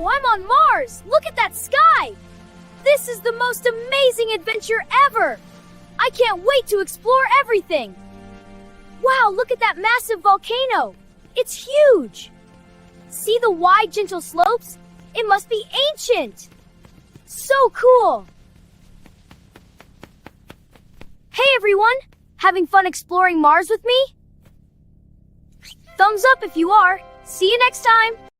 Wow, I'm on Mars! Look at that sky! This is the most amazing adventure ever! I can't wait to explore everything! Wow, look at that massive volcano! It's huge! See the wide, gentle slopes? It must be ancient! So cool! Hey everyone! Having fun exploring Mars with me? Thumbs up if you are! See you next time!